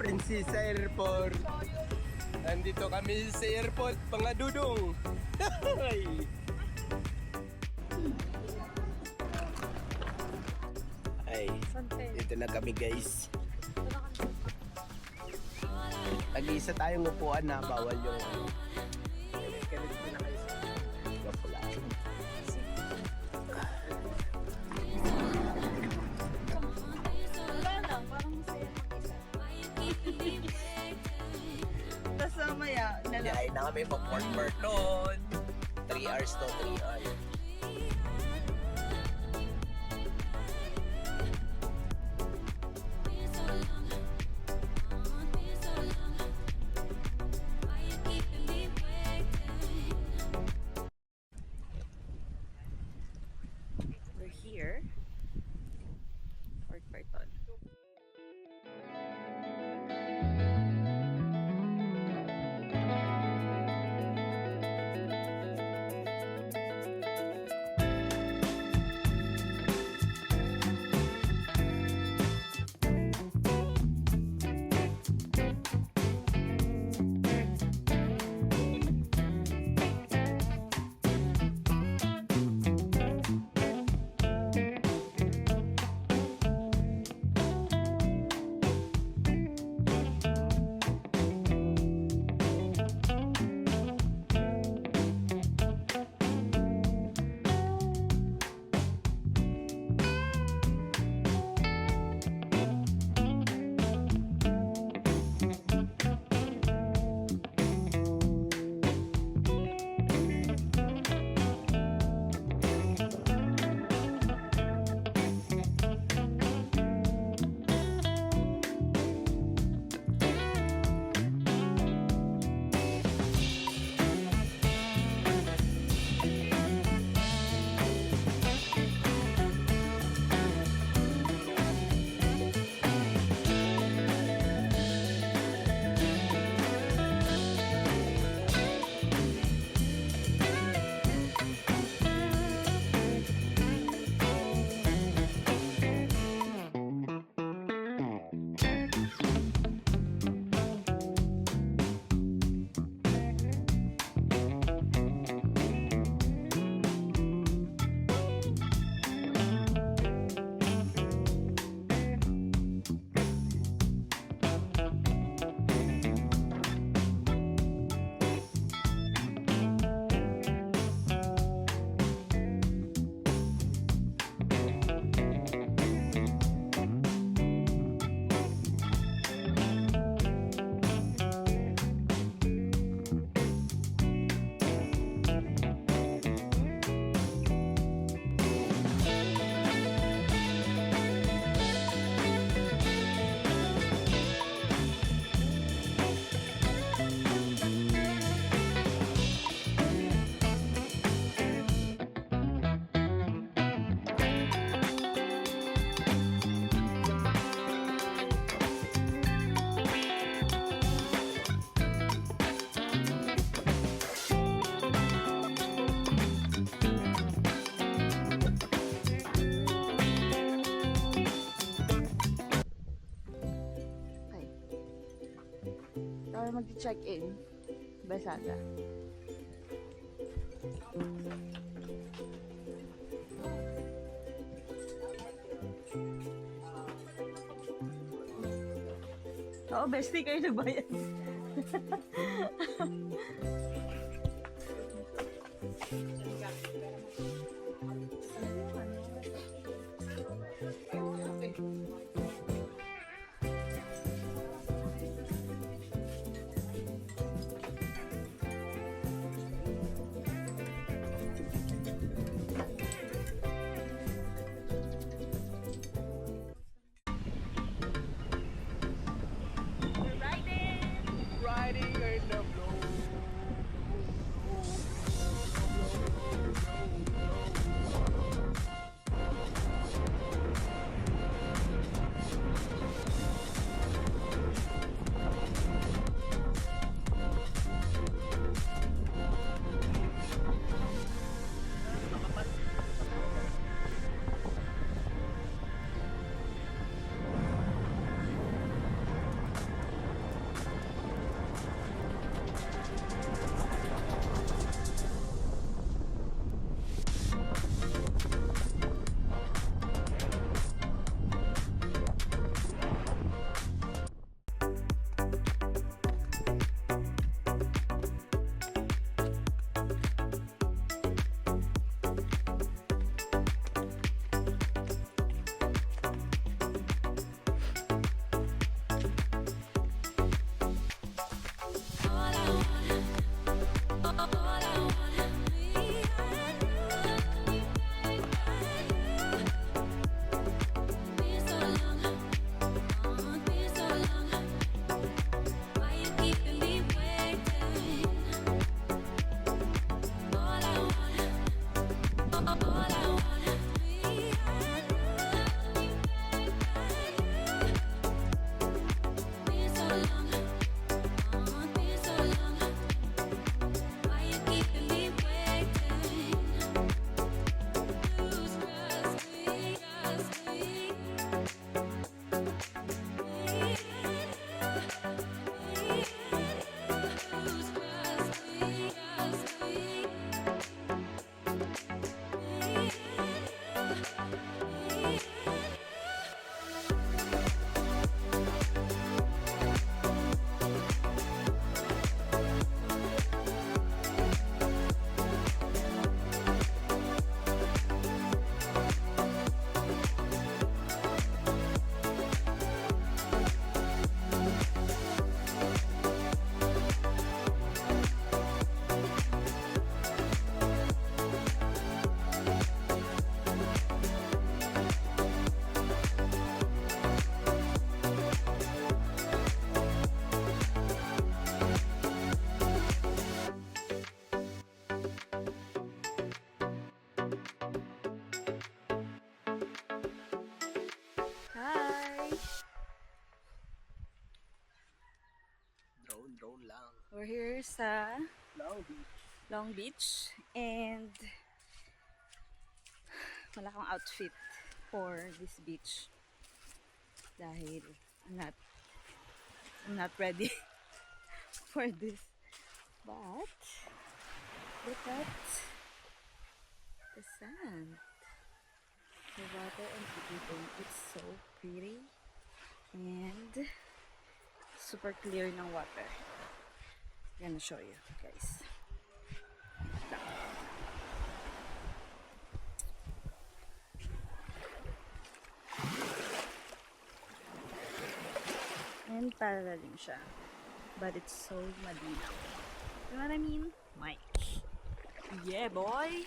Prinsesa Airport. Nandito kami sa airport, mga dudong. Ay, dito na kami guys. Tag-isa tayong upuan na bawal yung ganito na kayo sa wapulain. Wala lang, parang masaya mag-isa. Tapos mamaya, Yain na kami pa Port Burton. 3 hours to 3 hours. we're here. Fort Burton. Para mag-check-in, Basada. Oo, bestie kayo nagbayad. Riding in the blow. we're here sa Long Beach. Long Beach and wala akong outfit for this beach dahil I'm not ready for this. But look at the sand, the water and everything. It's so pretty and super clear ng water. I'm gonna show you guys. And paralalim siya. But it's so malinaw. You know what I mean? Mike. Yeah, boy!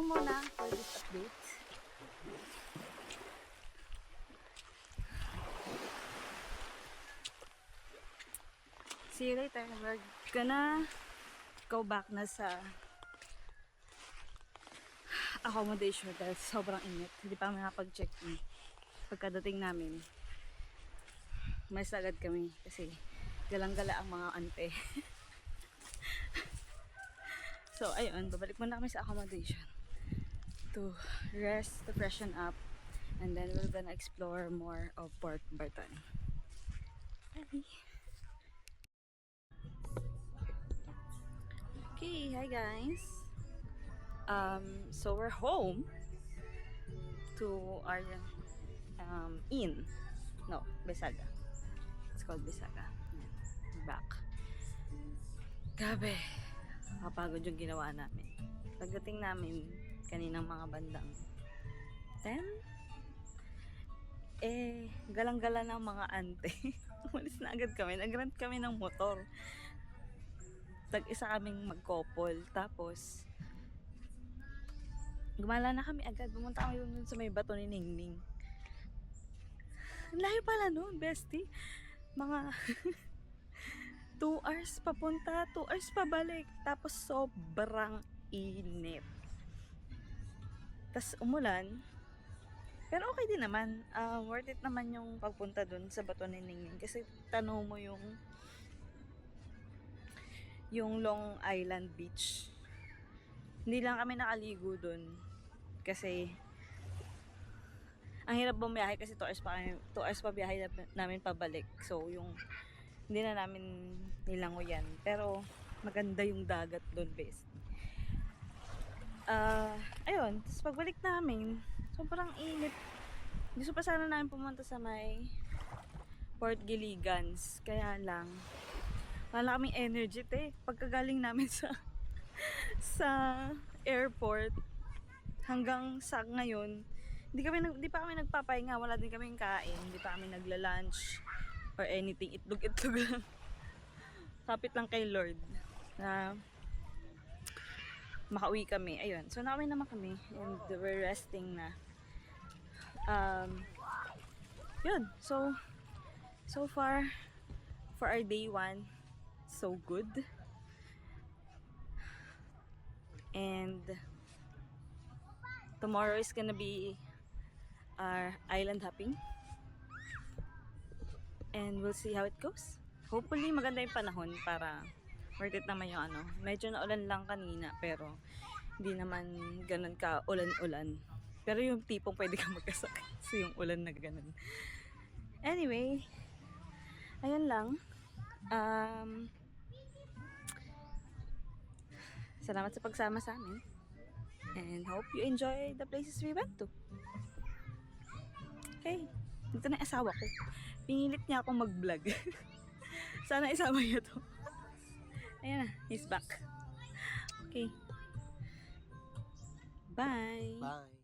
muna for this update. See you later. We're gonna go back na sa accommodation dahil sobrang init. Hindi pa makapag-check-in pagkadating namin. mas agad kami kasi galang-gala ang mga ante. So, ayun, babalik muna kami sa accommodation to rest, to freshen up, and then we're gonna explore more of Port Barton. Bye! Okay, hi guys! So we're home to our inn. No, Besaga. It's called Besaga. Yan, we're back. Grabe, kapagod yung ginawa namin. Pagdating namin kaninang mga bandang 10, galang-gala ng mga ante. Umalis na agad kami. Nag-rent kami ng motor. Tag-isa kaming mag-couple. Tapos, gumala na kami agad. Pumunta kami dun sa may bato ni Ningning. Ang layo pala nun, bestie. Mga 2 hours papunta, 2 hours pabalik. Tapos sobrang init. Tapos umulan. Pero okay din naman. Worth it naman yung pagpunta dun sa bato ni Ningning. Kasi tanong mo yung Long Island Beach. Hindi lang kami nakaligo dun. Kasi ang hirap bumiyahe kasi 2 hours pa biyahe namin pabalik. So, hindi na namin nilangoyan. Pero, maganda yung dagat doon, best. Ayun, tapos pagbalik namin, sobrang init. Gusto pa sana namin pumunta sa may Port Gilligans. Kaya lang, wala kaming energy, pagkagaling namin sa airport, hanggang sa ngayon, hindi pa kami nagpapahinga, wala din kaming kain, hindi pa kami nagla-lunch or anything, itlog-itlog lang. Kapit lang kay Lord na makauwi kami. Ayun, so nakauwi naman kami and we're resting na. Yun, so far for our day 1, so good. And tomorrow is gonna be our island hopping. And we'll see how it goes. Hopefully maganda yung panahon para worth it naman yung Medyo naulan lang kanina pero hindi naman ganun ka ulan-ulan. Pero yung tipong pwede ka magkasakit so yung ulan na ganun. Anyway, ayun lang. Salamat sa pagsama sa amin. And hope you enjoy the places we went to. Okay, dito na yung asawa ko. Pinilit niya akong mag-vlog. Sana isama niya to. Ayan na, he's back. Okay. Bye. Bye.